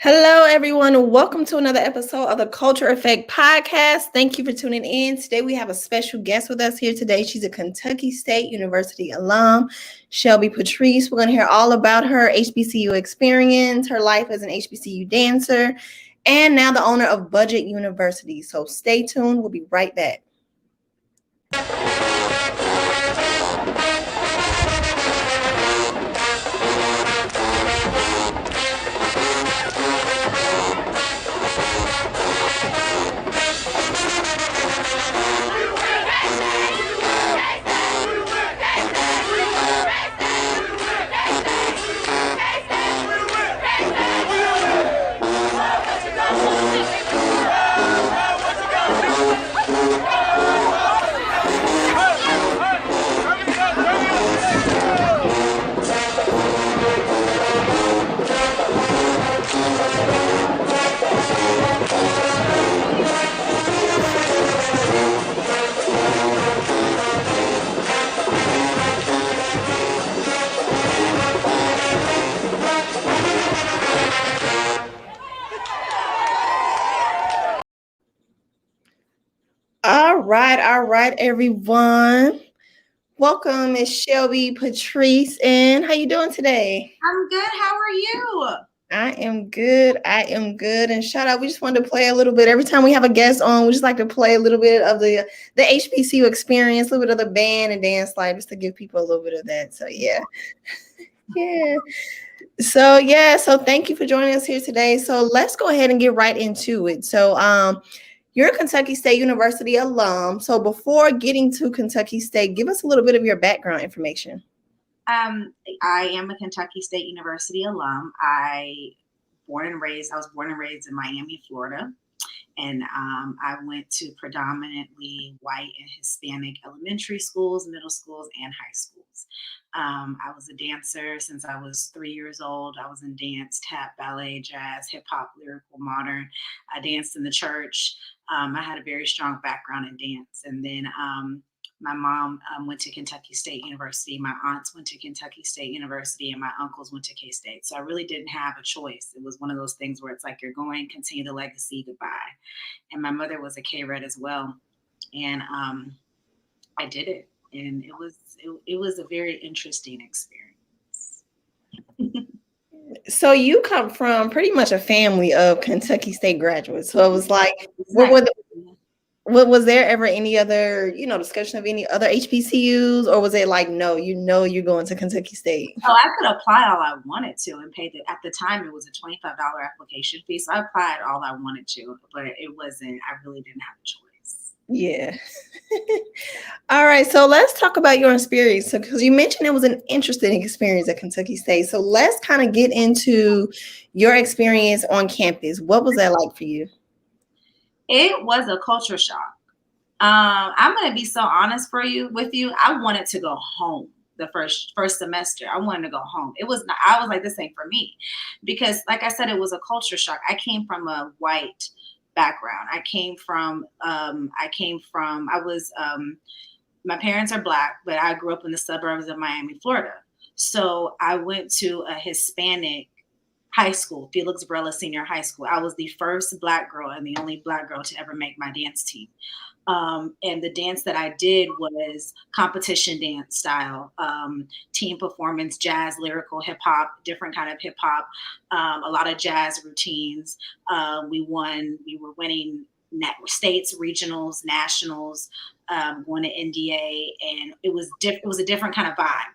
Hello, everyone. Welcome to another episode of the Culture Effect Podcast. Thank you for tuning in. Today, we have a special guest with us here today. She's a Kentucky State University alum, Shelby Patrice. We're going to hear all about her HBCU experience, her life as an HBCU dancer, and now the owner of Budget University. So stay tuned. We'll be right back. All right, everyone. Welcome, Miss Shelby Patrice. And how you doing today? I'm good. How are you? I am good. I am good. And shout out, we just wanted to play a little bit. Every time we have a guest on, we just like to play a little bit of the HBCU experience, a little bit of the band and dance life, just to give people a little bit of that. So yeah. Yeah. So thank you for joining us here today. So let's go ahead and get right into it. So you're a Kentucky State University alum. So before getting to Kentucky State, give us a little bit of your background information. I am a Kentucky State University alum. I was born and raised in Miami, Florida. And I went to predominantly white and Hispanic elementary schools, middle schools, and high schools. I was a dancer since I was 3 years old. I was in dance, tap, ballet, jazz, hip hop, lyrical, modern. I danced in the church. I had a very strong background in dance. And then my mom went to Kentucky State University. My aunts went to Kentucky State University, and my uncles went to K-State. So I really didn't have a choice. It was one of those things where it's like, you're going, continue the legacy, goodbye. And my mother was a K-Red as well. And I did it. And it was a very interesting experience. So you come from pretty much a family of Kentucky State graduates. So it was like, was there ever any other, discussion of any other HBCUs, or was it like, no, you're going to Kentucky State? Oh, I could apply all I wanted to and pay at the time it was a $25 application fee. So I applied all I wanted to, but it wasn't, I really didn't have a choice. Yeah. All right. So let's talk about your experience. So, because you mentioned it was an interesting experience at Kentucky State. So let's kind of get into your experience on campus. What was that like for you? It was a culture shock. I'm going to be so honest with you. I wanted to go home the first semester. I wanted to go home. It was not, I was like, this ain't for me, because like I said, it was a culture shock. I came from a white background. My parents are Black, but I grew up in the suburbs of Miami, Florida. So I went to a Hispanic high school, Felix Brella Senior High School. I was the first Black girl and the only Black girl to ever make my dance team. And the dance that I did was competition dance style, team performance, jazz, lyrical, hip hop, different kind of hip hop, a lot of jazz routines. We were winning states, regionals, nationals, going to NDA, and it was a different kind of vibe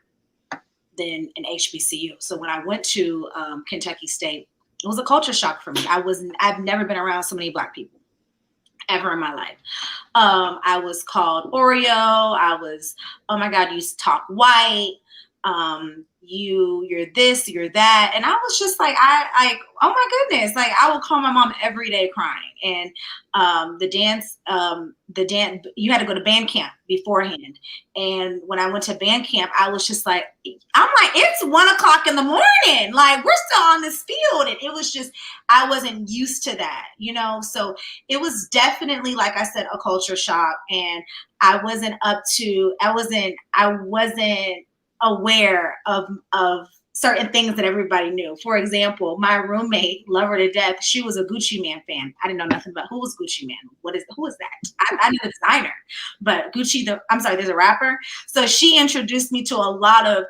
than an HBCU. So when I went to Kentucky State, it was a culture shock for me. I've never been around so many Black people ever in my life. I was called Oreo. I was, oh my God, you talk white. You're this, you're that. And I was just like, oh my goodness. Like, I would call my mom every day crying. And the dance, you had to go to band camp beforehand. And when I went to band camp, I was just like, it's 1:00 in the morning. Like, we're still on this field. And it was just, I wasn't used to that, So it was definitely, like I said, a culture shock. And I wasn't aware of certain things that everybody knew. For example, my roommate, love her to death, she was a Gucci Man fan. I didn't know nothing about who was Gucci Man. Who is that? I knew the designer, but there's a rapper. So she introduced me to a lot of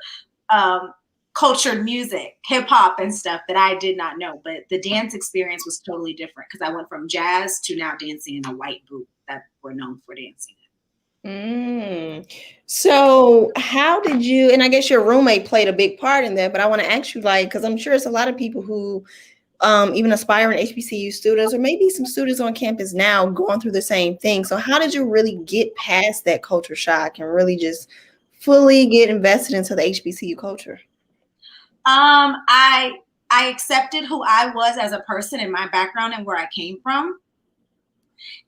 cultured music, hip hop and stuff that I did not know. But the dance experience was totally different because I went from jazz to now dancing in a white boot that we're known for dancing. So how did you, and I guess your roommate played a big part in that, but I want to ask you, like, because I'm sure it's a lot of people who even aspiring HBCU students, or maybe some students on campus now going through the same thing. So how did you really get past that culture shock and really just fully get invested into the HBCU culture? I accepted who I was as a person and my background and where I came from.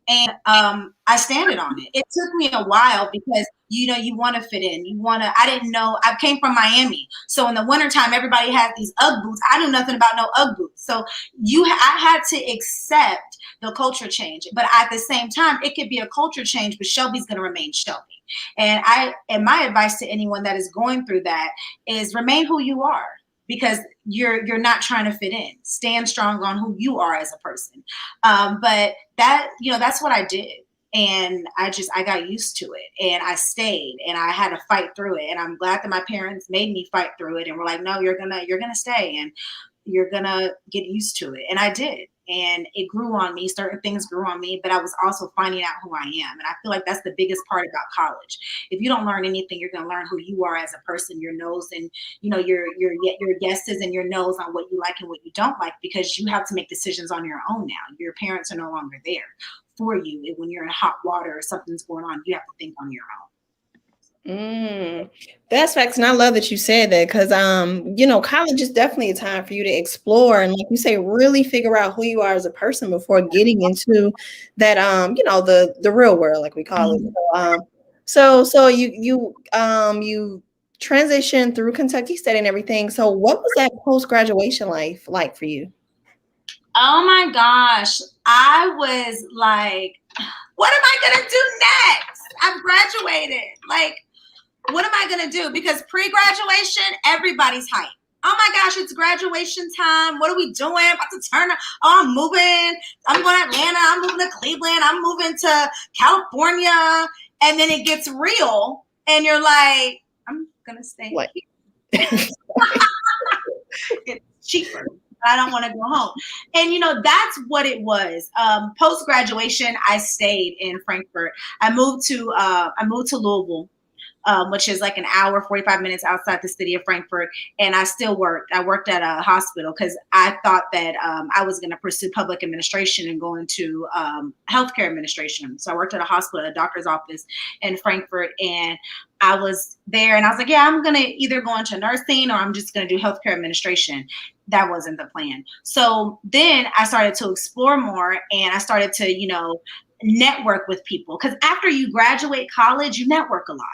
And I standed on it. It took me a while because, you want to fit in. I didn't know, I came from Miami. So in the wintertime, everybody had these UGG boots. I knew nothing about no UGG boots. So I had to accept the culture change. But at the same time, it could be a culture change, but Shelby's going to remain Shelby. And my advice to anyone that is going through that is remain who you are. Because you're not trying to fit in. Stand strong on who you are as a person. But that's what I did. And I got used to it and I stayed and I had to fight through it. And I'm glad that my parents made me fight through it and were like, no, you're gonna stay and you're gonna get used to it. And I did. And it grew on me. Certain things grew on me, but I was also finding out who I am. And I feel like that's the biggest part about college. If you don't learn anything, you're going to learn who you are as a person, your nose and, your yeses and your no's on what you like and what you don't like, because you have to make decisions on your own now. Your parents are no longer there for you. When you're in hot water or something's going on, you have to think on your own. That's facts. And I love that you said that because, college is definitely a time for you to explore. And like you say, really figure out who you are as a person before getting into that, the real world, like we call it. So you transitioned through Kentucky State and everything. So what was that post-graduation life like for you? Oh my gosh. I was like, what am I going to do next? I've graduated. Like, what am I going to do? Because pre-graduation, everybody's hyped. Oh my gosh, it's graduation time. What are we doing? About to turn. Oh, I'm moving. I'm going to Atlanta. I'm moving to Cleveland. I'm moving to California. And then it gets real. And you're like, I'm going to stay here. It's cheaper. I don't want to go home. And, that's what it was. Post-graduation, I stayed in Frankfurt. I moved to Louisville. Which is like an hour, 45 minutes outside the city of Frankfurt. And I still worked. I worked at a hospital because I thought that I was going to pursue public administration and go into healthcare administration. So I worked at a hospital, a doctor's office in Frankfurt. And I was there and I was like, yeah, I'm going to either go into nursing or I'm just going to do healthcare administration. That wasn't the plan. So then I started to explore more and I started to, network with people. Because after you graduate college, you network a lot.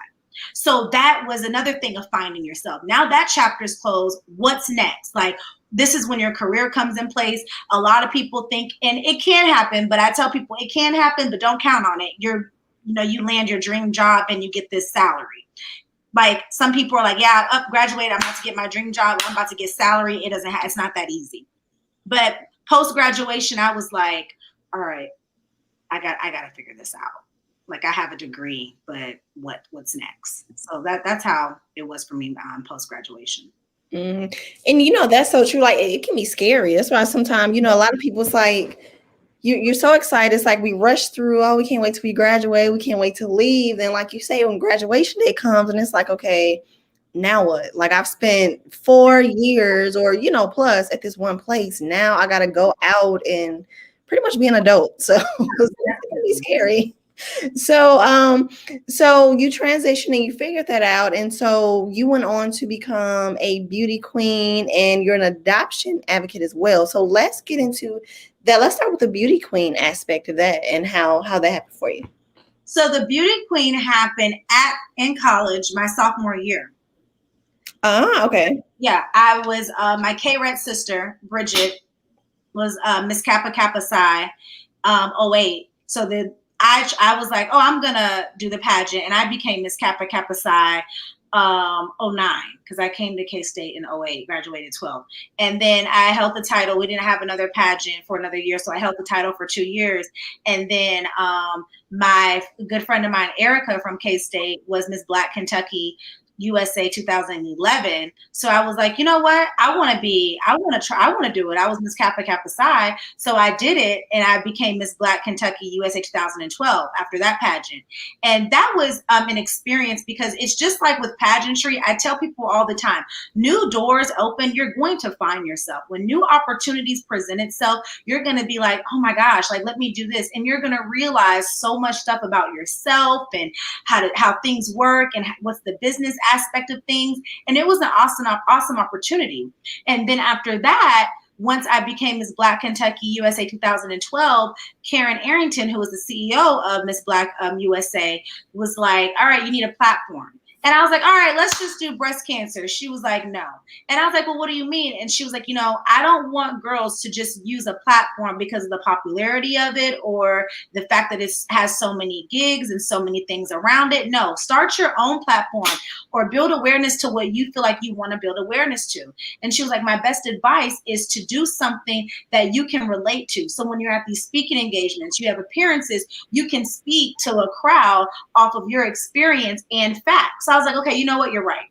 So that was another thing of finding yourself. Now that chapter's closed, what's next? Like, this is when your career comes in place. A lot of people think, and it can happen, but I tell people it can happen, but don't count on it. You land your dream job and you get this salary. Like some people are like, yeah, graduate. I'm about to get my dream job. I'm about to get salary. It's not that easy. But post-graduation, I was like, all right, I got to figure this out. Like I have a degree, but what's next? So that's how it was for me post-graduation. And that's so true. Like it can be scary. That's why sometimes, a lot of people, it's like you're so excited. It's like we rush through. Oh, we can't wait till we graduate. We can't wait to leave. Then like you say, when graduation day comes and it's like, okay, now what? Like I've spent 4 years or, plus at this one place. Now I got to go out and pretty much be an adult. So it can be scary. So you transitioned and you figured that out. And so you went on to become a beauty queen and you're an adoption advocate as well. So let's get into that. Let's start with the beauty queen aspect of that and how that happened for you. So the beauty queen happened in college, my sophomore year. Okay. Yeah, I was, my K-Red sister, Bridget, was Miss Kappa Kappa Psi 08. So I was like, oh, I'm going to do the pageant. And I became Miss Kappa Kappa Psi 09, because I came to K-State in 08, graduated 12. And then I held the title. We didn't have another pageant for another year, so I held the title for 2 years. And then my good friend of mine, Erica from K-State, was Miss Black Kentucky USA 2011. So I was like, you know what? I want to do it. I was Miss Kappa Kappa Psi. So I did it, and I became Miss Black Kentucky USA 2012 after that pageant. And that was an experience, because it's just like with pageantry. I tell people all the time, new doors open, you're going to find yourself. When new opportunities present itself, you're going to be like, oh my gosh, like, let me do this. And you're going to realize so much stuff about yourself and how things work and what's the business aspect of things. And it was an awesome opportunity. And then after that, once I became Miss Black Kentucky USA 2012, Karen Arrington, who was the CEO of Miss Black USA, was like, all right, you need a platform. And I was like, all right, let's just do breast cancer. She was like, no. And I was like, well, what do you mean? And she was like, I don't want girls to just use a platform because of the popularity of it or the fact that it has so many gigs and so many things around it. No, start your own platform or build awareness to what you feel like you want to build awareness to. And she was like, my best advice is to do something that you can relate to. So when you're at these speaking engagements, you have appearances, you can speak to a crowd off of your experience and facts. So I was like, okay, you know what? You're right.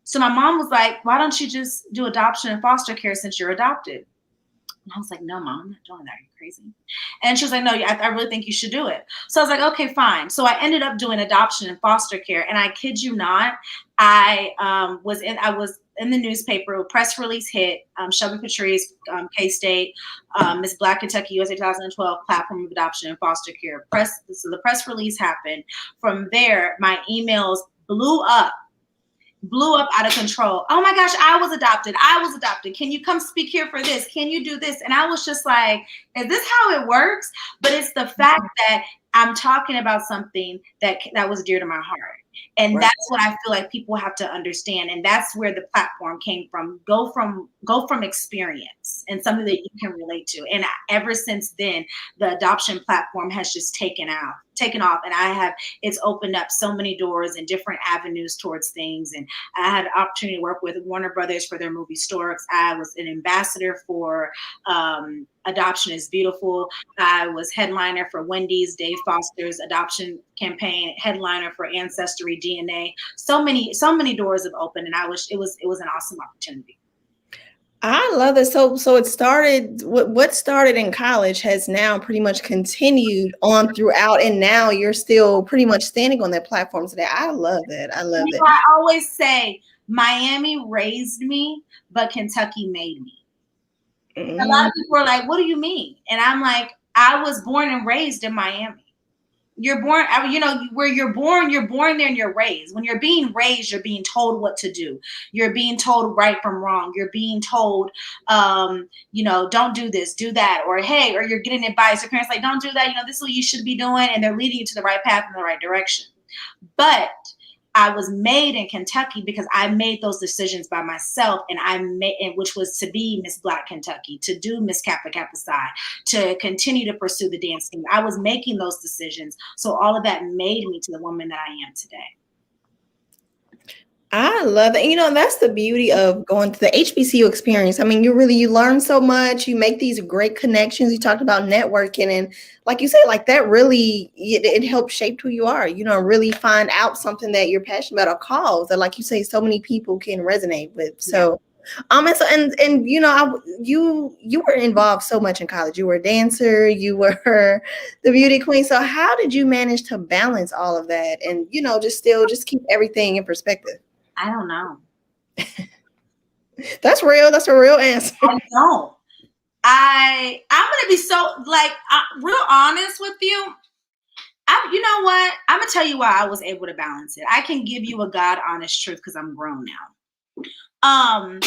So my mom was like, why don't you just do adoption and foster care since you're adopted? And I was like, no, Mom, I'm not doing that. Are you crazy? And she was like, no, I really think you should do it. So I was like, okay, fine. So I ended up doing adoption and foster care. And I kid you not, I was in the newspaper. A press release hit. Shelby Patrice, K-State, Miss Black Kentucky USA 2012 platform of adoption and foster care. So the press release happened. From there, my emails blew up out of control. Oh my gosh, I was adopted. Can you come speak here for this? Can you do this? And I was just like, is this how it works? But it's the fact that I'm talking about something that was dear to my heart. And right. That's what I feel like people have to understand. And that's where the platform came from. Go from experience and something that you can relate to. And ever since then, the adoption platform has just taken off. And it's opened up so many doors and different avenues towards things. And I had an opportunity to work with Warner Brothers for their movie Storks. I was an ambassador for Adoption is Beautiful. I was headliner for Wendy's, Dave Foster's adoption campaign, headliner for Ancestry DNA. So many doors have opened, and it was an awesome opportunity. I love it. So it started, what started in college has now pretty much continued on throughout, and now you're still pretty much standing on that platform today. I love it. I always say Miami raised me, but Kentucky made me. Mm-hmm. A lot of people are like, what do you mean? And I'm like, I was born and raised in Miami. You're born, where you're born there and you're raised. When you're being raised, you're being told what to do. You're being told right from wrong. You're being told, don't do this, do that. Or, hey, or you're getting advice. Your parents like, don't do that. This is what you should be doing. And they're leading you to the right path in the right direction. But I was made in Kentucky because I made those decisions by myself, which was to be Miss Black Kentucky, to do Miss Kappa Kappa Psi, to continue to pursue the dance team. I was making those decisions. So all of that made me to the woman that I am today. I love it. That's the beauty of going to the HBCU experience. I mean, you learn so much. You make these great connections. You talked about networking, and like you said, like that really, it helps shape who you are. Really find out something that you're passionate about, a cause that, like you say, so many people can resonate with. So, you were involved so much in college. You were a dancer. You were the beauty queen. So how did you manage to balance all of that and just keep everything in perspective? I don't know. That's real. That's a real answer. I don't. I'm going to be so real honest with you. You know what? I'm going to tell you why I was able to balance it. I can give you a God honest truth because I'm grown now.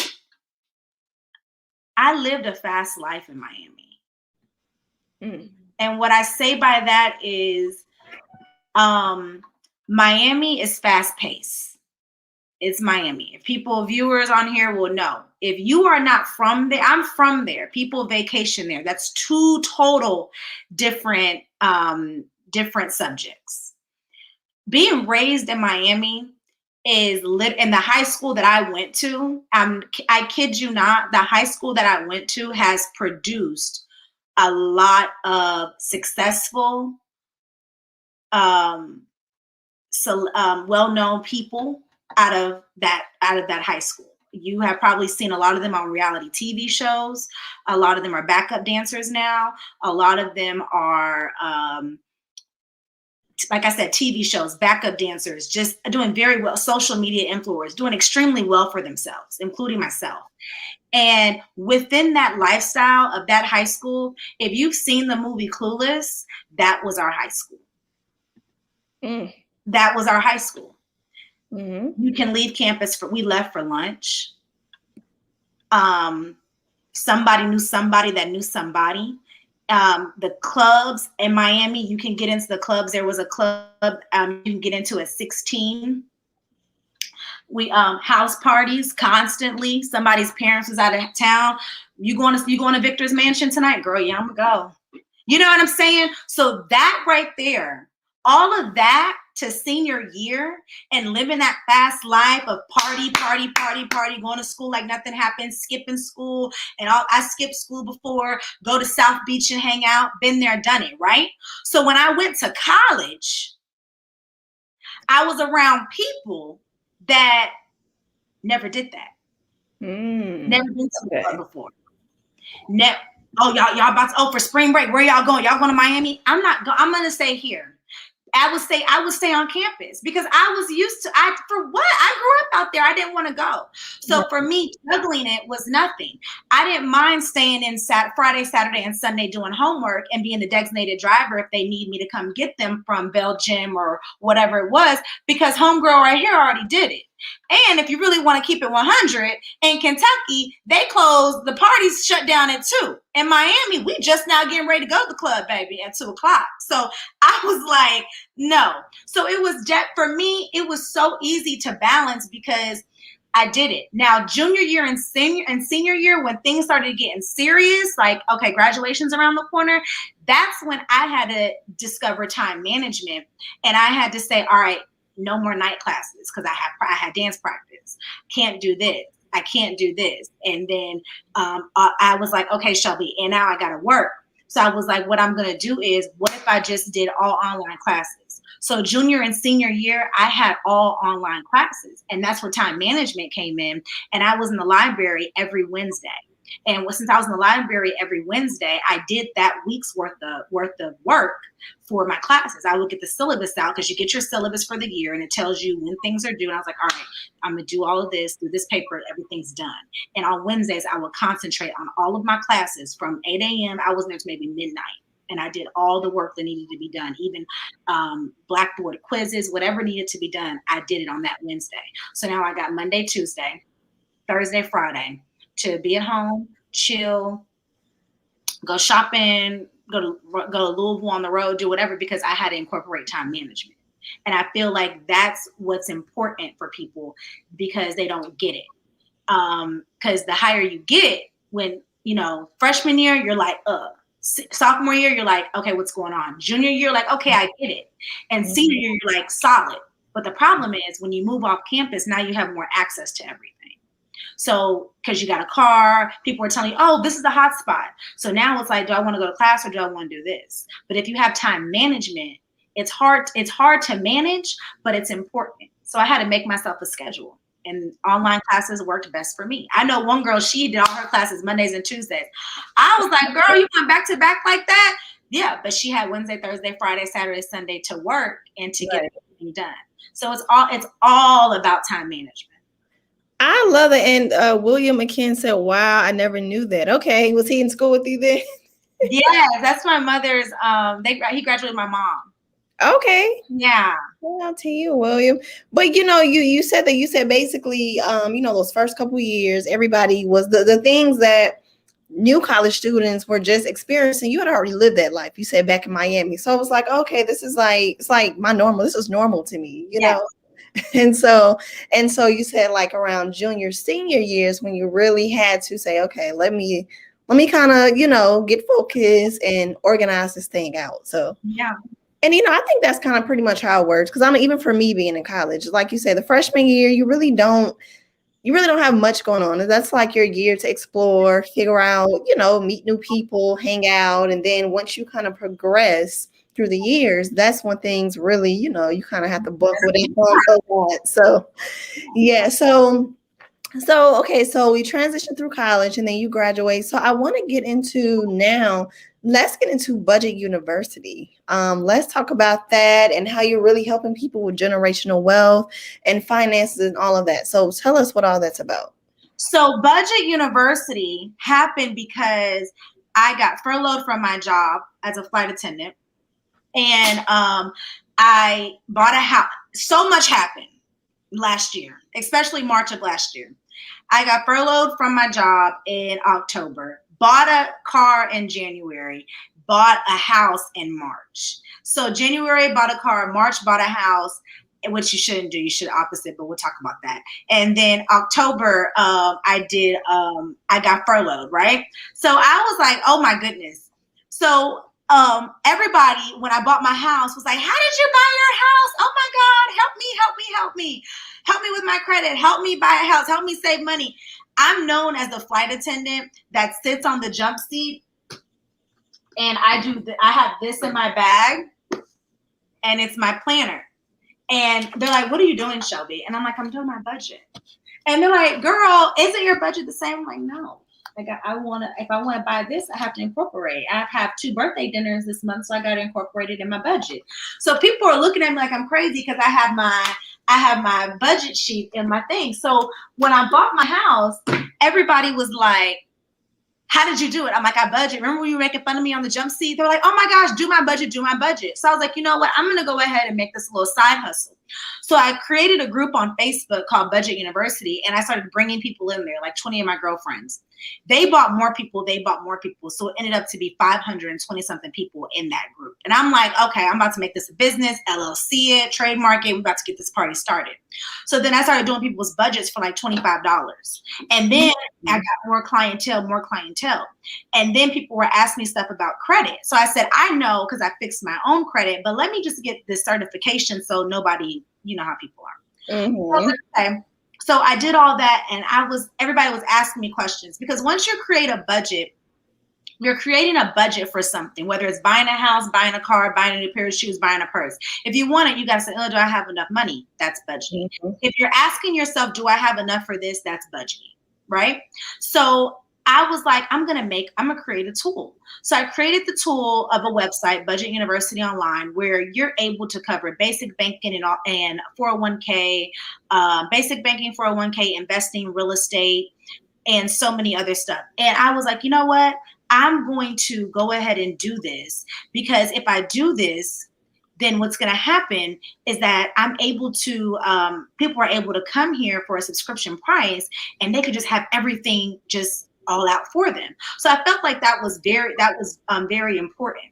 I lived a fast life in Miami. Mm. And what I say by that is Miami is fast paced. It's Miami. If viewers on here will know. If you are not from there, I'm from there. People vacation there. That's two total different subjects. Being raised in Miami, is lit in the high school that I went to. I kid you not, the high school that I went to has produced a lot of successful, well-known people out of that high school. You have probably seen a lot of them on reality TV shows. A lot of them are backup dancers now. A lot of them are, like I said, TV shows, backup dancers, just doing very well, social media influencers, doing extremely well for themselves, including myself. And within that lifestyle of that high school, if you've seen the movie Clueless, that was our high school. That was our high school. You can leave campus we left for lunch. Somebody knew somebody that knew somebody. The clubs in Miami, you can get into the clubs. There was a club you can get into at 16. We house parties constantly. Somebody's parents was out of town. You going to Victor's mansion tonight, girl? Yeah, I'm gonna go. You know what I'm saying? So that right there, all of that to senior year and living that fast life of party, going to school like nothing happened, skipping school and all. I skipped school before, go to South Beach and hang out, been there, done it, right? So when I went to college, I was around people that never did that. Never been to the club before. Y'all about to, for spring break, where y'all going? Y'all going to Miami? I'm gonna stay here. I would stay on campus because I was used to, I grew up out there. I didn't want to go. So for me, juggling it was nothing. I didn't mind staying in Friday, Saturday, and Sunday doing homework and being the designated driver if they need me to come get them from Belgium or whatever it was, because homegirl right here already did it. And if you really want to keep it 100, in Kentucky, they closed, the parties shut down at 2. In Miami, we just now getting ready to go to the club, baby, at 2 o'clock. So I was like, no. So it was for me, it was so easy to balance because I did it. Now, junior year and senior year, when things started getting serious, like, okay, graduation's around the corner, that's when I had to discover time management. And I had to say, all right, no more night classes because I had dance practice. Can't do this. I can't do this. And then I was like, okay, Shelby, and now I got to work. So I was like, what I'm going to do is, what if I just did all online classes? So junior and senior year, I had all online classes. And that's where time management came in. And I was in the library every Wednesday. And since I was in the library every Wednesday, I did that week's worth of work for my classes. I would get the syllabus out because you get your syllabus for the year and it tells you when things are due. And I was like, all right, I'm going to do all of this through this paper. Everything's done. And on Wednesdays, I would concentrate on all of my classes from 8 a.m. I was there to maybe midnight. And I did all the work that needed to be done, even Blackboard quizzes, whatever needed to be done. I did it on that Wednesday. So now I got Monday, Tuesday, Thursday, Friday to be at home, chill, go shopping, go to Louisville on the road, do whatever, because I had to incorporate time management. And I feel like that's what's important for people because they don't get it. Because the higher you get, when, freshman year, you're like, sophomore year, you're like, okay, what's going on? Junior year, like, okay, I get it. And senior year, you're like, solid. But the problem is when you move off campus, now you have more access to everything. So, because you got a car, people are telling you, oh, this is the hot spot. So now it's like, do I want to go to class or do I want to do this? But if you have time management, it's hard to manage, but it's important. So I had to make myself a schedule. And online classes worked best for me. I know one girl, she did all her classes Mondays and Tuesdays. I was like, girl, you went back to back like that? Yeah, but she had Wednesday, Thursday, Friday, Saturday, Sunday to work and to get everything done. So it's all about time management. I love it. And William McKinn said, wow, I never knew that. Okay. Was he in school with you then? Yeah, that's my mother's. He graduated with my mom. Okay. Yeah. Shout out to you, William. But you said basically, those first couple of years, everybody was the things that new college students were just experiencing. You had already lived that life. You said back in Miami. So it was like, okay, this is it's like my normal. This is normal to me, you know? And so you said like around junior, senior years when you really had to say, okay, let me kind of, get focused and organize this thing out. So yeah. And, I think that's kind of pretty much how it works. Because even for me being in college, like you say, the freshman year, you really don't have much going on. That's like your year to explore, figure out, meet new people, hang out. And then once you kind of progress through the years, that's when things really, you kind of have to buckle down a lot. So, yeah. So, okay, so we transitioned through college and then you graduate. So I want to get into now, let's get into Budget University. Let's talk about that and how you're really helping people with generational wealth and finances and all of that. So tell us what all that's about. So Budget University happened because I got furloughed from my job as a flight attendant. And I bought a house. So much happened last year, especially March of last year. I got furloughed from my job in October, bought a car in January, bought a house in March. So January bought a car, March bought a house, which you shouldn't do. You should opposite, but we'll talk about that. And then October, I got furloughed, right? So I was like, oh my goodness. So everybody, when I bought my house, was like, how did you buy your house? Oh my God, help me. Help me with my credit. Help me buy a house. Help me save money. I'm known as the flight attendant that sits on the jump seat. And I have this in my bag and it's my planner. And they're like, what are you doing, Shelby? And I'm like, I'm doing my budget. And they're like, girl, isn't your budget the same? I'm like, no. Like if I want to buy this, I have to incorporate. I have 2 birthday dinners this month, so I got to incorporate it in my budget. So people are looking at me like I'm crazy because I have my budget sheet in my thing. So when I bought my house, everybody was like, how did you do it? I'm like, I budget. Remember when you were making fun of me on the jump seat? They're like, oh my gosh, do my budget. So I was like, you know what? I'm going to go ahead and make this a little side hustle. So I created a group on Facebook called Budget University, and I started bringing people in there, like 20 of my girlfriends. They bought more people. So it ended up to be 520 something people in that group. And I'm like, okay, I'm about to make this a business, LLC it, trademark it. We're about to get this party started. So then I started doing people's budgets for like $25. And then I got more clientele. And then people were asking me stuff about credit. So I said, I know because I fixed my own credit, but let me just get this certification so nobody, you know how people are. Mm-hmm. Okay. So I did all that, and everybody was asking me questions because once you create a budget, you're creating a budget for something, whether it's buying a house, buying a car, buying a new pair of shoes, buying a purse. If you want it, you got to say, oh, do I have enough money? That's budgeting. Mm-hmm. If you're asking yourself, do I have enough for this? That's budgeting, right? So I was like, I'm going to create a tool. So I created the tool of a website, Budget University Online, where you're able to cover basic banking and 401k, basic banking, 401k, investing, real estate, and so many other stuff. And I was like, you know what? I'm going to go ahead and do this because if I do this, then what's going to happen is that I'm able to, people are able to come here for a subscription price and they could just have everything just all out for them. So I felt like that was very important.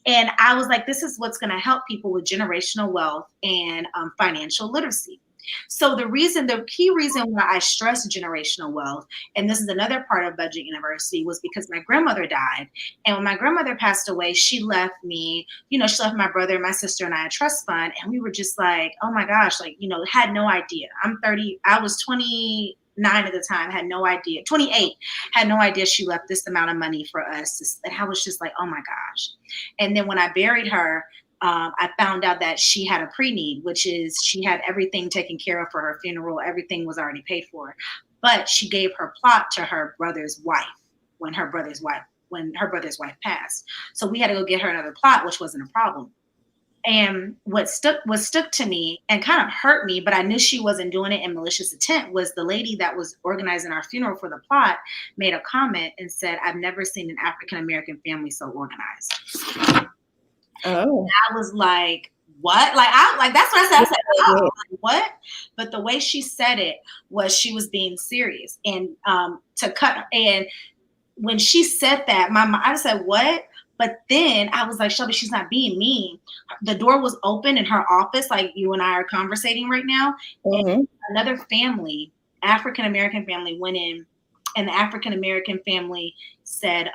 And I was like, this is what's going to help people with generational wealth and financial literacy. So the key reason why I stress generational wealth, and this is another part of Budget University, was because my grandmother died. And when my grandmother passed away, she left me, she left my brother, my sister, and I a trust fund. And we were just like, oh my gosh, had no idea. I'm 30, I was 29 at the time, had no idea, 28, had no idea she left this amount of money for us. And I was just like, oh my gosh. And then when I buried her, I found out that she had a pre-need, which is she had everything taken care of for her funeral. Everything was already paid for, but she gave her plot to her brother's wife when her brother's wife passed. So we had to go get her another plot, which wasn't a problem. And what stuck to me and kind of hurt me, but I knew she wasn't doing it in malicious intent, was the lady that was organizing our funeral for the plot made a comment and said, I've never seen an African-American family so organized. Oh, I was like, what? That's what I said. I said, oh, like, what? But the way she said it was she was being serious. And and when she said that, I said, what? But then I was like, Shelby, she's not being mean. The door was open in her office, like you and I are conversating right now. Mm-hmm. And another family, African-American family, went in, and the African-American family said,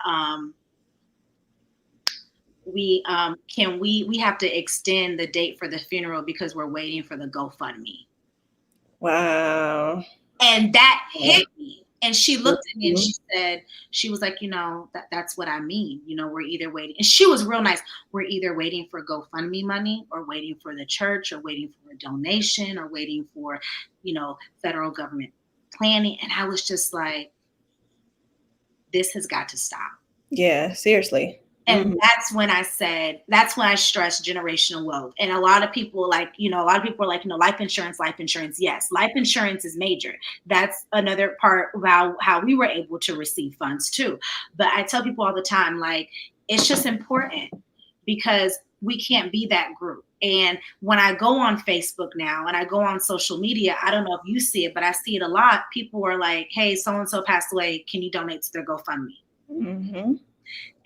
we have to extend the date for the funeral because we're waiting for the GoFundMe. Wow. And that hit me. And she looked at me and she Mm-hmm. said, she was like, that's what I mean. We're either waiting. And she was real nice. We're either waiting for GoFundMe money or waiting for the church or waiting for a donation or waiting for, federal government planning. And I was just like, this has got to stop. Yeah, seriously. And Mm-hmm. that's when I stressed generational wealth. And a lot of people are like, life insurance. Yes, life insurance is major. That's another part about how we were able to receive funds too. But I tell people all the time, like, it's just important because we can't be that group. And when I go on Facebook now and I go on social media, I don't know if you see it, but I see it a lot. People are like, hey, so-and-so passed away. Can you donate to their GoFundMe? Mm-hmm.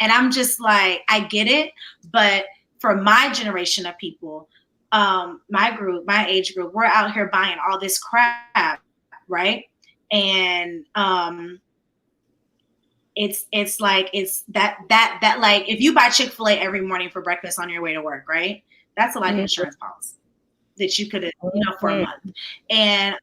And I'm just like, I get it. But for my generation of people, my age group, we're out here buying all this crap, right? And it's like like if you buy Chick-fil-A every morning for breakfast on your way to work, right? That's a life insurance policy that you could, for a month. And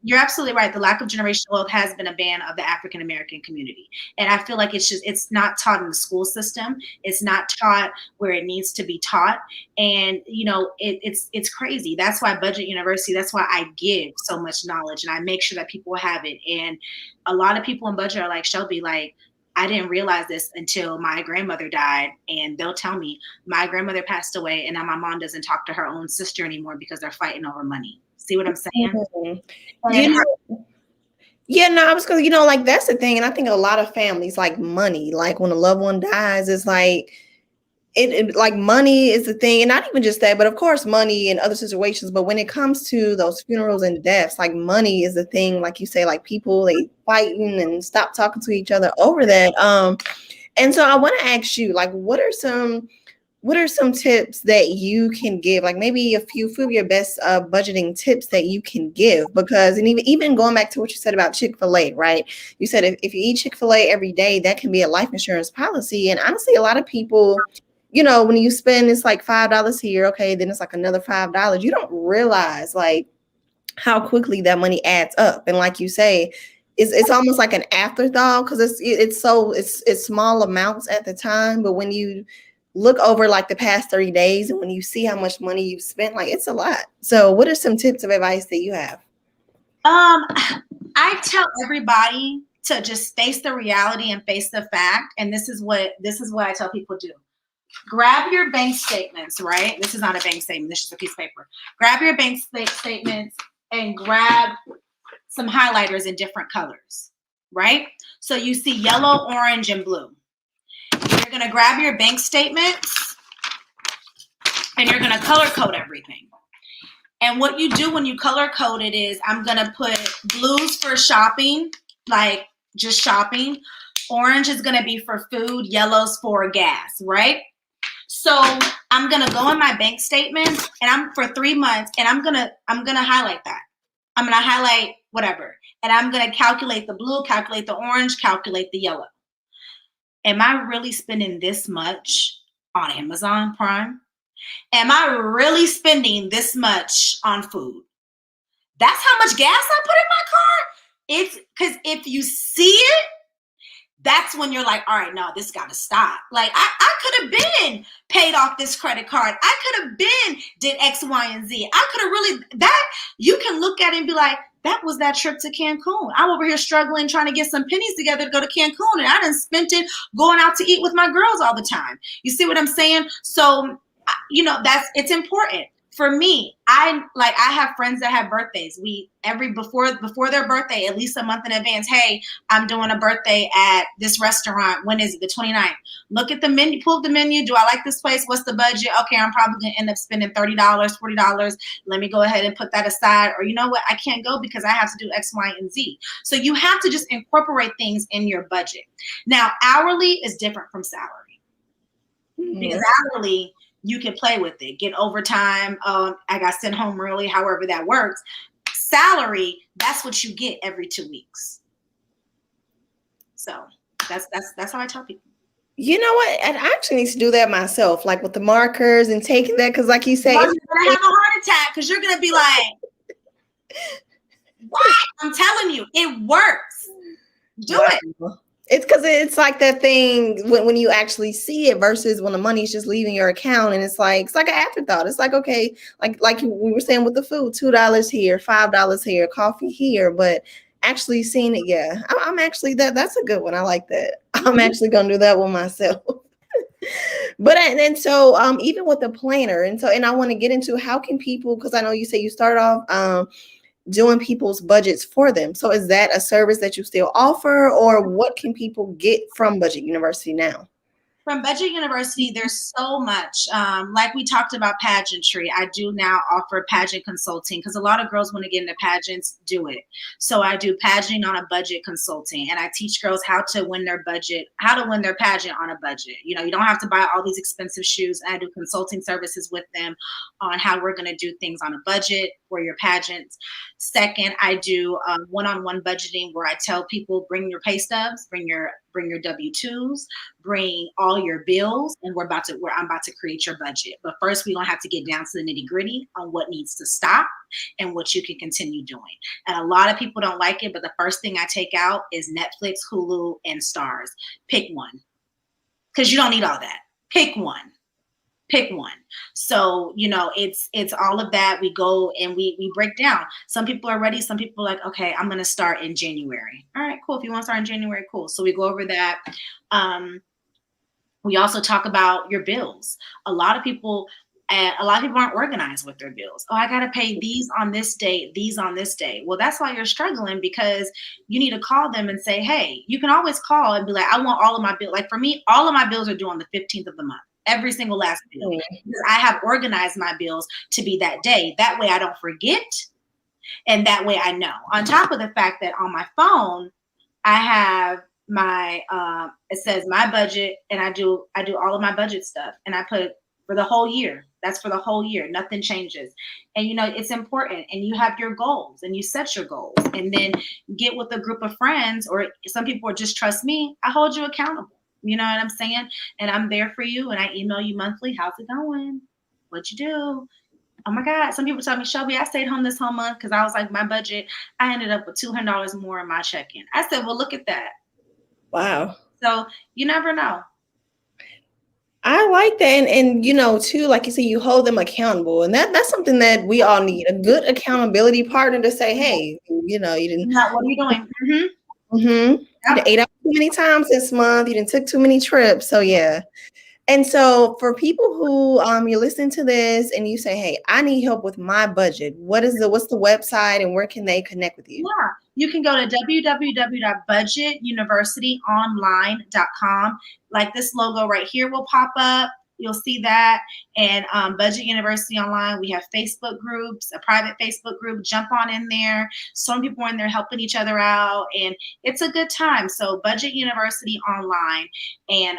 you're absolutely right. The lack of generational wealth has been a ban of the African American community. And I feel like it's not taught in the school system. It's not taught where it needs to be taught. And, it's crazy. That's why Budget University, that's why I give so much knowledge and I make sure that people have it. And a lot of people in Budget are like, Shelby, like, I didn't realize this until my grandmother died, and they'll tell me my grandmother passed away and now my mom doesn't talk to her own sister anymore because they're fighting over money. See what I'm saying? Mm-hmm. Yeah, no, I was going to, like, that's the thing. And I think a lot of families like money, like when a loved one dies, it's like, it like money is the thing. And not even just that, but of course money in other situations. But when it comes to those funerals and deaths, like money is the thing. Like you say, like people, they fighting and stop talking to each other over that. And so I want to ask you, like, what are some tips that you can give, like maybe a few of your best budgeting tips that you can give? Because, and even going back to what you said about Chick-fil-A, right? You said if you eat Chick-fil-A every day, that can be a life insurance policy. And honestly, a lot of people, when you spend, it's like $5 here, okay, then it's like another $5. You don't realize like how quickly that money adds up. And like you say, it's almost like an afterthought because it's small amounts at the time, but when you look over like the past 30 days and when you see how much money you've spent, like it's a lot. So what are some tips of advice that you have? I tell everybody to just face the reality and face the fact. And this is what I tell people to do. Grab your bank statements, right? This is not a bank statement. This is a piece of paper. Grab your bank statements and grab some highlighters in different colors, right? So you see yellow, orange, and blue. You're going to grab your bank statements and you're going to color code everything. And what you do when you color code it is I'm going to put blues for shopping, like just shopping. Orange is going to be for food, yellows for gas, right? So I'm going to go in my bank statement and I'm for 3 months and I'm going to highlight that. I'm going to highlight whatever. And I'm going to calculate the blue, calculate the orange, calculate the yellow. Am I really spending this much on Amazon Prime? Am I really spending this much on food? That's how much gas I put in my car? It's because if you see it, that's when you're like, all right, no, this got to stop. Like I could have been paid off this credit card. I could have been did X, Y, and Z. I could have really, that you can look at it and be like, that was that trip to Cancun. I'm over here struggling, trying to get some pennies together to go to Cancun. And I done spent it going out to eat with my girls all the time. You see what I'm saying? So, it's important. For me, I have friends that have birthdays. Before their birthday, at least a month in advance, hey, I'm doing a birthday at this restaurant. When is it? The 29th. Look at the menu, pull up the menu. Do I like this place? What's the budget? Okay, I'm probably going to end up spending $30, $40. Let me go ahead and put that aside. Or you know what? I can't go because I have to do X, Y, and Z. So you have to just incorporate things in your budget. Now, hourly is different from salary. Mm-hmm. Because hourly, you can play with it, get overtime. I got sent home early, however that works. Salary, that's what you get every 2 weeks. So that's how I tell people. You know what? And I actually need to do that myself, like with the markers and taking that, because like you say, Well, it's you're gonna have a heart attack because you're gonna be like, what? I'm telling you, it works. Do it. wow. It's because it's like that thing when you actually see it versus when the money's just leaving your account and it's like an afterthought. It's like, okay, like we were saying with the food, $2 here, $5 here, coffee here, but actually seeing it, yeah, I'm actually that's a good one. I like that. I'm actually gonna do that one myself. But and so even with the planner, and I want to get into how can people, because I know you say you start off doing people's budgets for them. So is that a service that you still offer, or what can people get from Budget University now? From Budget University, there's so much. Like we talked about pageantry, I do now offer pageant consulting because a lot of girls want to get into pageants, do it. So I do pageant on a budget consulting, and I teach girls how to win their budget, how to win their pageant on a budget. You know, you don't have to buy all these expensive shoes. And I do consulting services with them on how we're going to do things on a budget for your pageants. Second, I do one-on-one budgeting where I tell people, bring your pay stubs, bring your W-2s, bring all your bills, and I'm about to create your budget. But first, we're gonna have to get down to the nitty-gritty on what needs to stop and what you can continue doing. And a lot of people don't like it, but the first thing I take out is Netflix, Hulu, and Stars. Pick one, because you don't need all that. Pick one. So, you know, it's all of that. We go and we break down. Some people are ready. Some people are like, okay, I'm going to start in January. All right, cool. If you want to start in January, cool. So we go over that. We also talk about your bills. A lot of people aren't organized with their bills. Oh, I got to pay these on this date, these on this day. Well, that's why you're struggling, because you need to call them and say, hey, you can always call and be like, I want all of my bills. Like for me, all of my bills are due on the 15th of the month. Every single last bill. Because I have organized my bills to be that day. That way I don't forget. And that way I know. On top of the fact that on my phone, I have my it says my budget, and I do all of my budget stuff, and I put for the whole year. That's for the whole year. Nothing changes. And you know, it's important, and you have your goals and you set your goals, and then get with a group of friends, or some people are just trust me. I hold you accountable. You know what I'm saying? And I'm there for you, and I email you monthly. How's it going? What'd you do? Oh my God. Some people tell me, Shelby, I stayed home this whole month because I was like, my budget, I ended up with $200 more in my check-in. I said, well, look at that. Wow. So you never know. I like that. And you know, too, like you say, you hold them accountable. And that's something that we all need, a good accountability partner to say, hey, you know, you didn't. What are you doing? You ate out too many times this month. You didn't took too many trips. So yeah. And so for people who you're listening to this and you say, hey, I need help with my budget, what's the website and where can they connect with you? Yeah, you can go to www.budgetuniversityonline.com. Like this logo right here will pop up. You'll see that. And Budget University Online, we have Facebook groups, a private Facebook group. Jump on in there. Some people are in there helping each other out, and it's a good time. So Budget University Online, and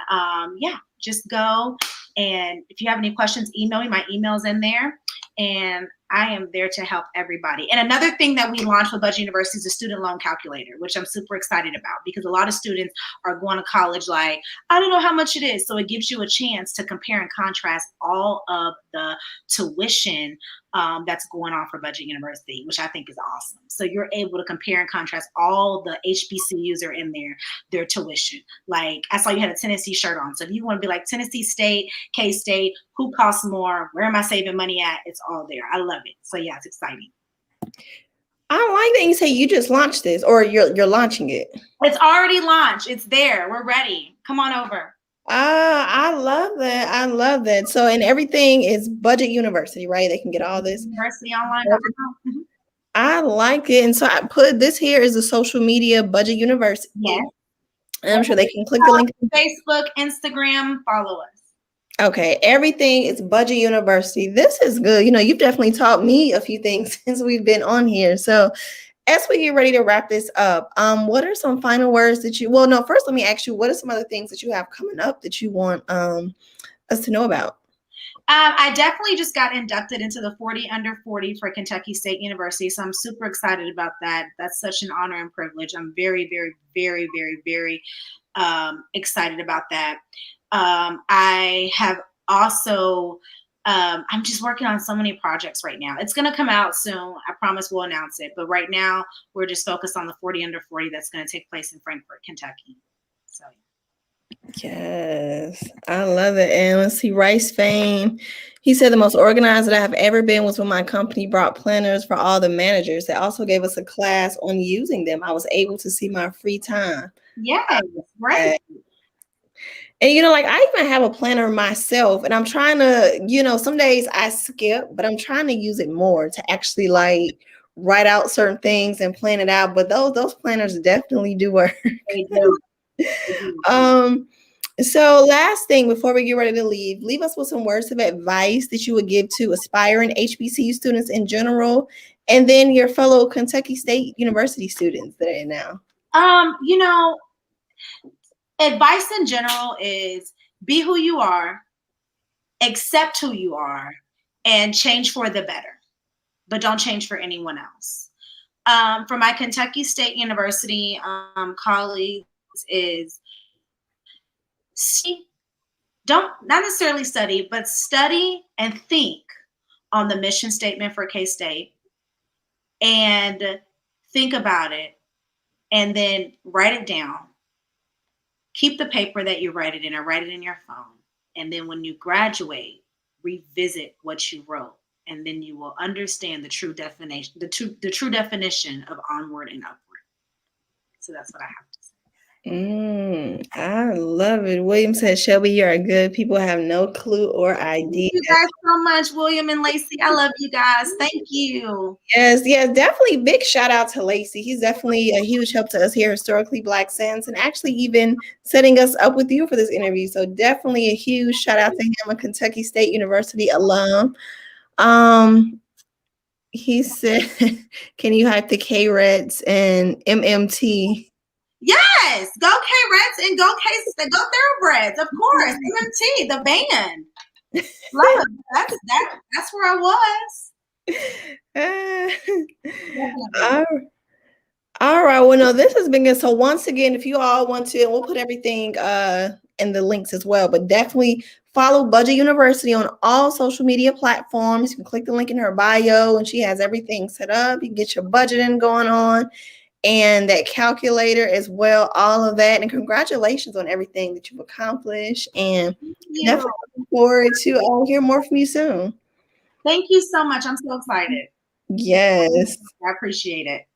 yeah, just go. And if you have any questions, email me. My email's in there, and I am there to help everybody. And another thing that we launched with Budget University is a student loan calculator, which I'm super excited about, because a lot of students are going to college like, I don't know how much it is. So it gives you a chance to compare and contrast all of the tuition that's going on for Budget University, which I think is awesome. So you're able to compare and contrast all the HBCUs are in there, their tuition. Like I saw you had a Tennessee shirt on. So if you want to be like Tennessee State, K-State, who costs more? Where am I saving money at? It's all there. I love it. So yeah, it's exciting. I like that you say you just launched this, or you're launching it. It's already launched. It's there. We're ready. Come on over. I love that. I love that. So, and everything is Budget University, right? They can get all this. Universityonline.com. I like it. And so I put this here is a social media Budget University. Yes. And I'm sure they can click the link. Facebook, Instagram, follow us. Okay. Everything is Budget University. This is good. You know, you've definitely taught me a few things since we've been on here. So as we get ready to wrap this up, what are some final words that first let me ask you, what are some other things that you have coming up that you want us to know about? I definitely just got inducted into the 40 under 40 for Kentucky State University. So I'm super excited about that. That's such an honor and privilege. I'm very, very, very, very, very excited about that. I have also, I'm just working on so many projects right now. It's going to come out soon. I promise we'll announce it. But right now, we're just focused on the 40 under 40 that's going to take place in Frankfort, Kentucky. So, Yes, I love it. And let's see, Rice Fame. He said the most organized that I have ever been was when my company brought planners for all the managers. They also gave us a class on using them. I was able to see my free time. yeah, right. And like I even have a planner myself, and I'm trying to, some days I skip, but I'm trying to use it more to actually like write out certain things and plan it out. But those planners definitely do work. They do. They do. So last thing before we get ready to leave us with some words of advice that you would give to aspiring HBCU students in general, and then your fellow Kentucky State University students that are in now. Advice in general is be who you are, accept who you are, and change for the better, but don't change for anyone else. For my Kentucky State University colleagues is not necessarily study, but study and think on the mission statement for K-State and think about it and then write it down. Keep the paper that you write it in or write it in your phone. And then when you graduate, revisit what you wrote. And then you will understand the true definition, the true definition of onward and upward. So that's what I have to say. I love it. William said, Shelby, you are good. People have no clue or idea. Thank you guys so much, William and Lacey. I love you guys. Thank you. Yes, definitely big shout out to Lacey. He's definitely a huge help to us here, Historically Black Sense, and actually even setting us up with you for this interview. So definitely a huge shout out to him, a Kentucky State University alum. He said, can you hype the K-Reds and MMT? Yes, go K-Reds and go Thoroughbreds, of course. MMT, the band. Love it. That's where I was. All right. Well, no, this has been good. So once again, if you all want to, and we'll put everything in the links as well, but definitely follow Budget University on all social media platforms. You can click the link in her bio and she has everything set up. You can get your budgeting going on and that calculator as well, all of that. And congratulations on everything that you've accomplished. And definitely looking forward to hear more from you soon. Thank you so much. I'm so excited. Yes. I appreciate it.